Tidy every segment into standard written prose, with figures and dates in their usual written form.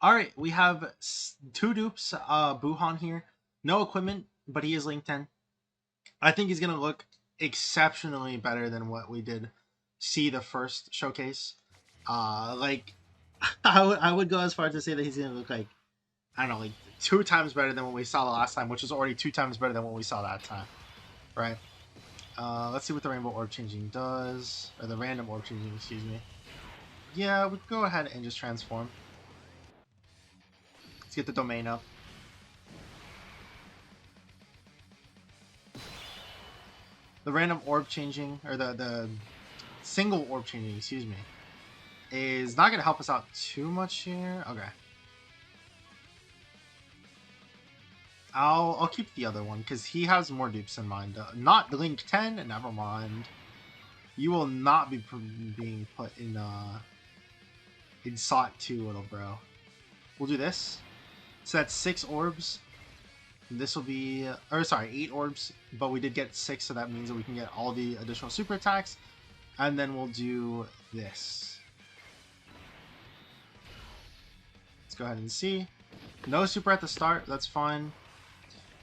All right, we have two dupes. Buhan here, no equipment, but he is Link 10. I think he's gonna look exceptionally better than what we did see the first showcase. Like I would go as far as to say that he's gonna look like I don't know, like two times better than what we saw the last time, which was already two times better than what we saw that time, right? Let's see what the rainbow orb changing does, or the random orb changing, excuse me. Yeah, we can go ahead and just transform. Let's get the domain up. The random orb changing, or the single orb changing, excuse me, is not going to help us out too much here. Okay. I'll keep the other one, because he has more dupes in mind. Not the Link 10, never mind. You will not be being put in SOT 2, little bro. We'll do this. So that's 6 orbs. This will be, or sorry, 8 orbs, but we did get 6, so that means that we can get all the additional super attacks. And then we'll do this. Let's go ahead and see. No super at the start, that's fine.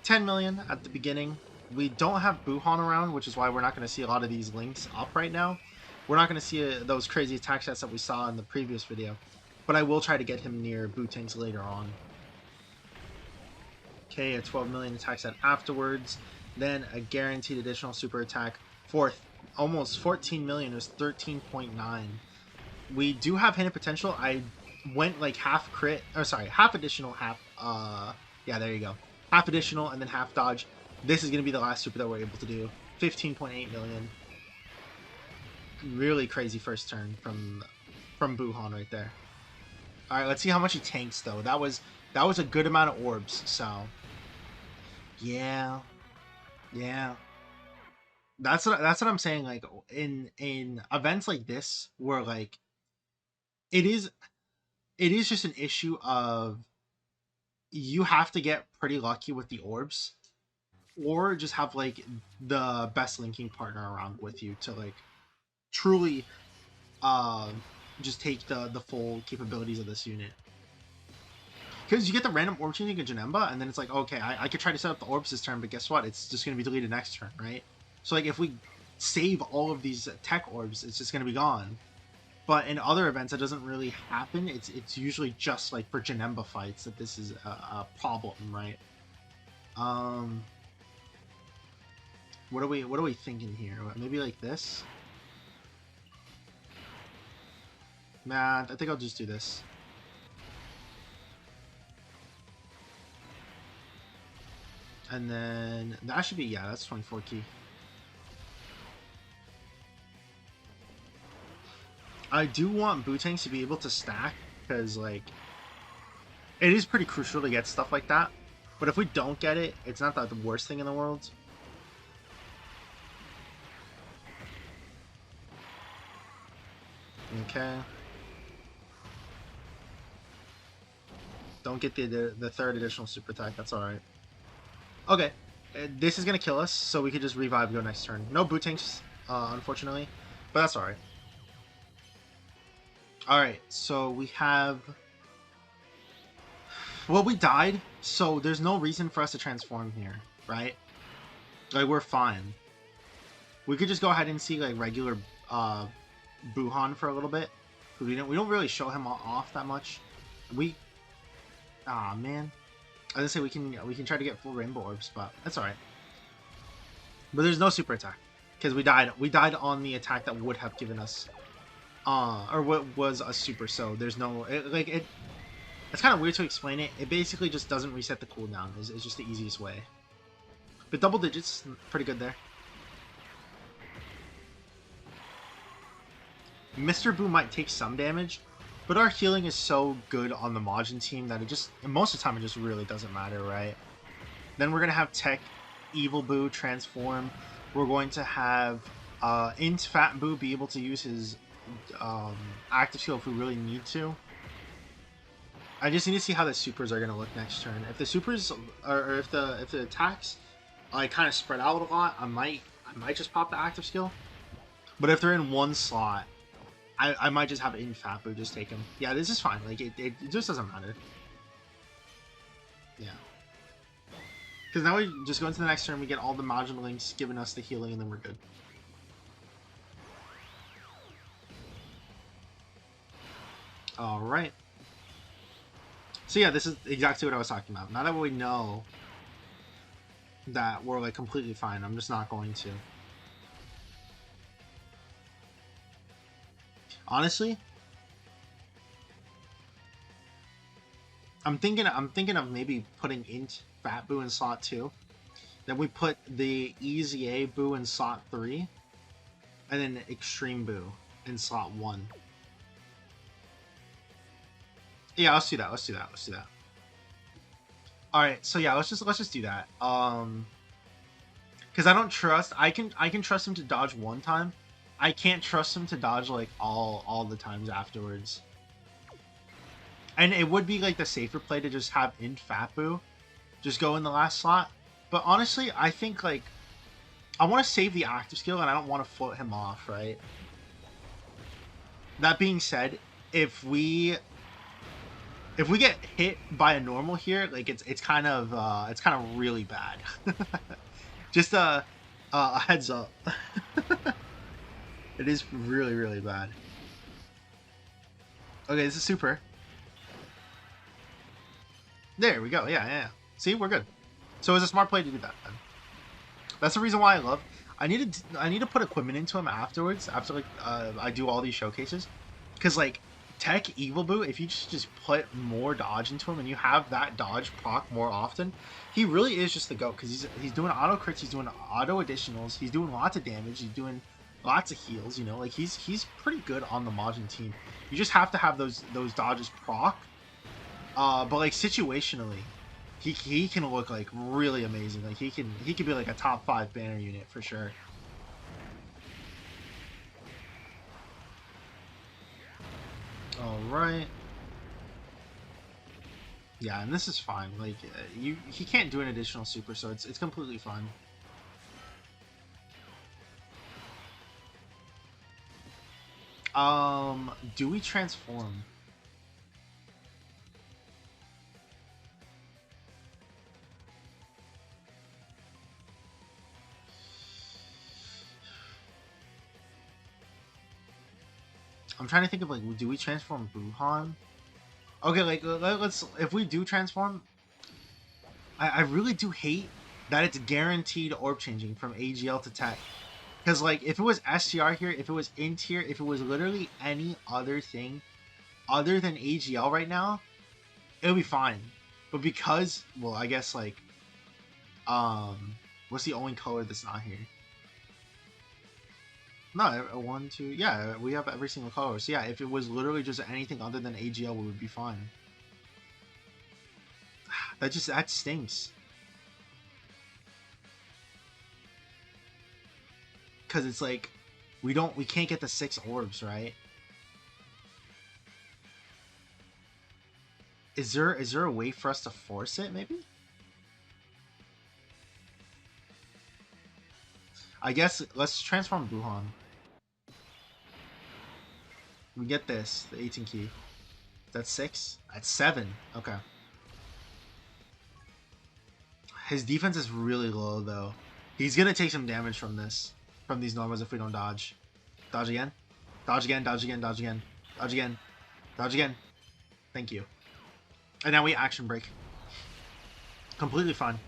10 million at the beginning. We don't have Buhan around, which is why we're not going to see a lot of these links up right now. We're not going to see those crazy attack stats that we saw in the previous video. But I will try to get him near Bootangs later on. Okay, a 12 million attack set afterwards. Then a guaranteed additional super attack for almost 14 million. It was 13.9. We do have hidden potential. I went like half crit, or sorry, half additional, half, yeah, there you go. Half additional and then half dodge. This is going to be the last super that we're able to do. 15.8 million. Really crazy first turn from Buhan right there. All right, let's see how much he tanks though. That was a good amount of orbs. So yeah. That's what I'm saying. Like in events like this, where like it is just an issue of you have to get pretty lucky with the orbs, or just have like the best linking partner around with you to like truly uh, just take the full capabilities of this unit. Because you get the random orb changing in Janemba, and then it's like, okay, I could try to set up the orbs this turn, but guess what? It's just going to be deleted next turn, right? So like if we save all of these tech orbs, it's just going to be gone. But in other events, it doesn't really happen. It's usually just like for Janemba fights that this is a problem, right? What are we thinking here? Maybe like this? Nah, I think I'll just do this. And then that should be, yeah, that's 24 key. I do want Bootangs to be able to stack, because like it is pretty crucial to get stuff like that. But if we don't get it, it's not the worst thing in the world. Okay. Don't get the third additional super attack. That's alright. Okay. This is going to kill us, so we could just revive go next turn. No Bootangs, unfortunately. But that's alright. Alright, so we have... Well, we died, so there's no reason for us to transform here, right? Like, we're fine. We could just go ahead and see, like, regular Buhan for a little bit. We don't really show him off that much. Ah, man. I was gonna say we can try to get full rainbow orbs, but that's alright. But there's no super attack. Because we died. We died on the attack that would have given us or what was a super, so there's no it's kind of weird to explain it. It basically just doesn't reset the cooldown. It's just the easiest way. But double digits, pretty good there. Mr. Buu might take some damage, but our healing is so good on the Majin team that most of the time it just really doesn't matter, right? Then we're going to have Teq, Evil Buu transform. We're going to have Int Fat Buu be able to use his active skill if we really need to. I just need to see how the supers are going to look next turn. If the supers, or if the attacks like kind of spread out a lot, I might just pop the active skill. But if they're in one slot, I might just have it in Fat Buu, just take him. Yeah, this is fine. Like, it just doesn't matter. Yeah. Because now we just go into the next turn, we get all the Majin links giving us the healing, and then we're good. Alright. So yeah, this is exactly what I was talking about. Now that we know that we're like completely fine, I'm just not going to. Honestly, I'm thinking of maybe putting Int Fat Buu in slot 2. Then we put the Easy A Buu in slot 3. And then Extreme Buu in slot 1. Yeah, let's do that. Let's do that. Let's do that. All right. So yeah, let's just do that. Because I don't trust. I can trust him to dodge one time. I can't trust him to dodge like all the times afterwards. And it would be like the safer play to just have Int Fat Buu just go in the last slot. But honestly, I think like I want to save the active skill and I don't want to float him off, right? That being said, if we get hit by a normal here, like it's kind of really bad. Just a heads up. It is really bad. Okay, this is super. There we go. Yeah. See, we're good. So it's a smart play to do that. Then. That's the reason why I love. I need to put equipment into him afterwards. After like I do all these showcases, because like Teq Evil Buu, if you just put more dodge into him and you have that dodge proc more often, he really is just the GOAT because he's doing auto crits, he's doing auto additionals, he's doing lots of damage, he's doing lots of heals. You know, like he's pretty good on the Majin team. You just have to have those dodges proc. But like situationally, he can look like really amazing. Like he can be like a top 5 banner unit for sure. All right. Yeah, and this is fine. Like he can't do an additional super, so it's completely fine. Do we transform? I'm trying to think of like, do we transform Buhan? Okay, like let's if we do transform, I really do hate that it's guaranteed orb changing from AGL to Teq. Because like if it was STR here, if it was Int here, if it was literally any other thing other than AGL right now, it would be fine. But because, well, I guess like, what's the only color that's not here? No, 1, 2, yeah, we have every single color. So yeah, if it was literally just anything other than AGL, we would be fine. That stinks. Because it's like, we can't get the 6 orbs, right? Is there a way for us to force it, maybe? I guess let's transform Buhan. We get this, the 18 key. That's 6? That's 7. Okay. His defense is really low, though. He's gonna take some damage from this. From these normals if we don't dodge. Dodge again. Dodge again, dodge again, dodge again. Dodge again. Dodge again. Thank you. And now we action break. Completely fine.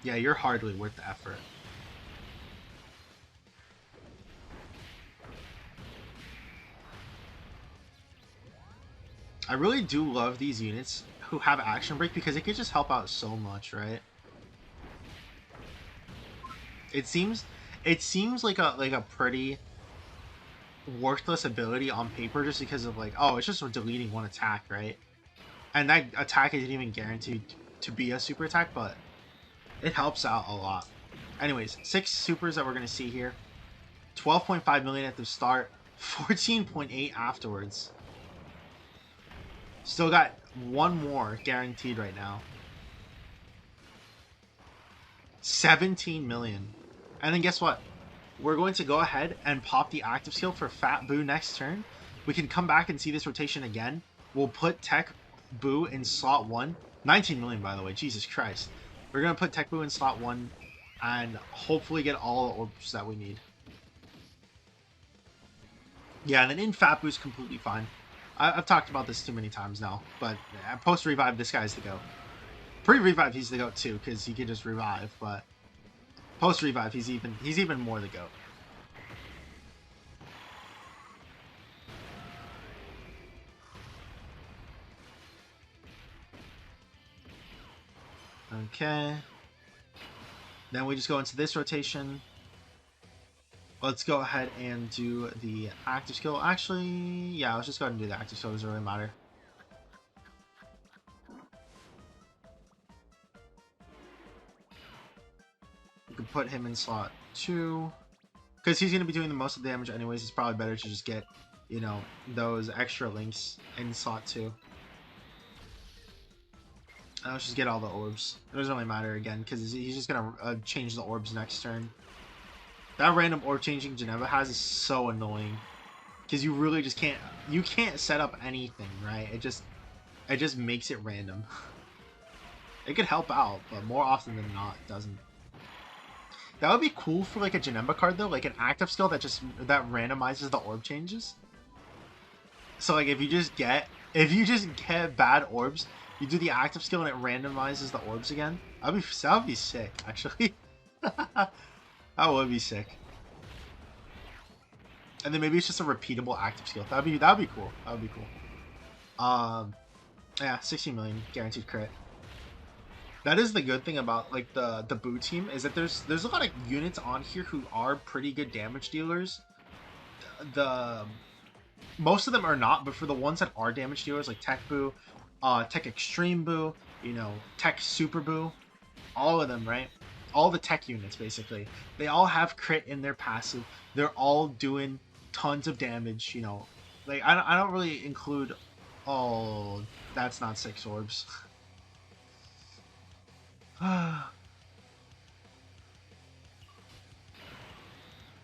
Yeah, you're hardly worth the effort. I really do love these units who have action break because it could just help out so much, right? It seems like a pretty worthless ability on paper just because of like, oh, it's just deleting one attack, right? And that attack isn't even guaranteed to be a super attack, but it helps out a lot. Anyways, 6 supers that we're going to see here. 12.5 million at the start, 14.8 afterwards. Still got one more guaranteed right now. 17 million. And then guess what? we're going to go ahead and pop the active skill for Fat Buu next turn. We can come back and see this rotation again. We'll put Teq Buu in slot 1. 19 million, by the way. Jesus Christ. We're going to put Teq Buu in slot 1 and hopefully get all the orbs that we need. Yeah, and then in Fat Buu is completely fine. I've talked about this too many times now, but post-revive, this guy's the GOAT. Pre-revive, he's the GOAT too, because he can just revive, but post-revive, he's even more the GOAT. Okay. Then we just go into this rotation. Let's go ahead and do the active skill. Actually, yeah, let's just go ahead and do the active skill. It doesn't really matter. We can put him in slot 2. Because he's going to be doing the most of the damage anyways. It's probably better to just get, you know, those extra links in slot 2. And let's just get all the orbs. It doesn't really matter again, because he's just going to change the orbs next turn. That random orb changing Geneva has is so annoying. Because you really just can't... You can't set up anything, right? It just makes it random. It could help out, but more often than not, it doesn't. That would be cool for like a Janemba card though, like an active skill that randomizes the orb changes. So like if you just get bad orbs, you do the active skill and it randomizes the orbs again. That would be sick, actually. That would be sick. And then maybe it's just a repeatable active skill. That'd be cool. That would be cool. Yeah, 60 million guaranteed crit. That is the good thing about like the Buu team, is that there's a lot of units on here who are pretty good damage dealers. Most of them are not, but for the ones that are damage dealers, like Teq Buu, Teq Extreme Buu, you know, Teq Super Buu, all of them, right? All the tech units, basically. They all have crit in their passive. They're all doing tons of damage, you know. Like, I don't really include... Oh, that's not 6 orbs. Oh,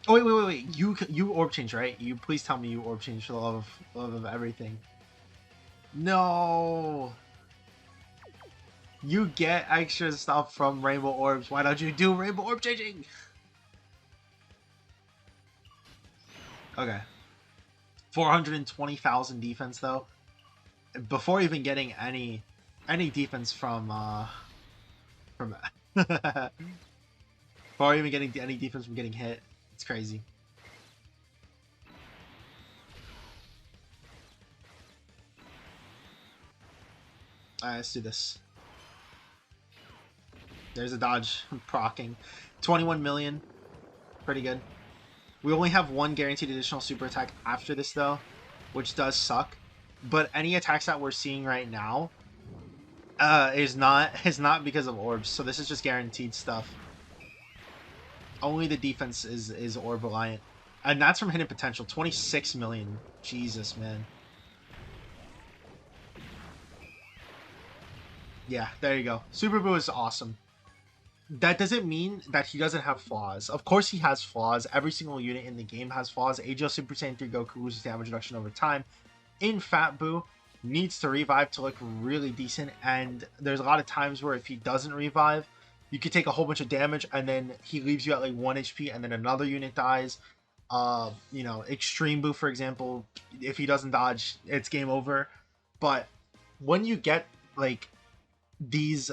wait. You orb change, right? You please tell me you orb change for the love of everything. No! You get extra stuff from Rainbow Orbs. Why don't you do Rainbow Orb changing? Okay. 420,000 defense though. Before even getting any defense from before even getting any defense from getting hit. It's crazy. Alright, let's do this. There's a dodge. Procking. 21 million. Pretty good. We only have one guaranteed additional super attack after this though, which does suck. But any attacks that we're seeing right now is not because of orbs. So this is just guaranteed stuff. Only the defense is orb reliant. And that's from hidden potential. 26 million. Jesus, man. Yeah, there you go. Super Buu is awesome. That doesn't mean that he doesn't have flaws. Of course he has flaws. Every single unit in the game has flaws. AGL Super Saiyan 3 Goku loses damage reduction over time. In Fat Buu, needs to revive to look really decent. And there's a lot of times where if he doesn't revive, you could take a whole bunch of damage and then he leaves you at like 1 HP and then another unit dies. You know, Extreme Buu, for example, if he doesn't dodge, it's game over. But when you get like these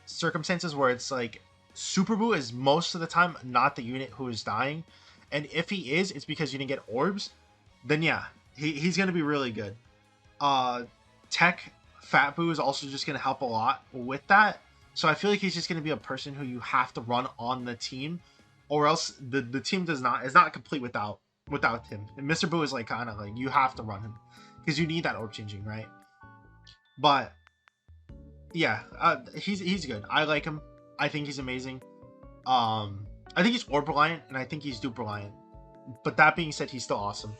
circumstances where it's like Super Buu is most of the time not the unit who is dying, and if he is, it's because you didn't get orbs, then yeah, he's going to be really good. Teq Fat Buu is also just going to help a lot with that, so I feel like he's just going to be a person who you have to run on the team, or else the team is not complete without him. And Mr. Buu is like kind of like you have to run him because you need that orb changing, right? But yeah, he's good. I like him. I think he's amazing. I think he's orb reliant and I think he's dupe reliant. But that being said, he's still awesome.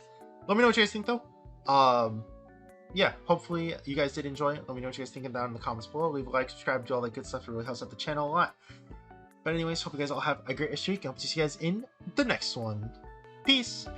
Let me know what you guys think though. Yeah, hopefully you guys did enjoy it. Let me know what you guys think down in the comments below. Leave a like, subscribe, do all that good stuff. It really helps out the channel a lot. But anyways, hope you guys all have a great rest of your week. I hope to see you guys in the next one. Peace.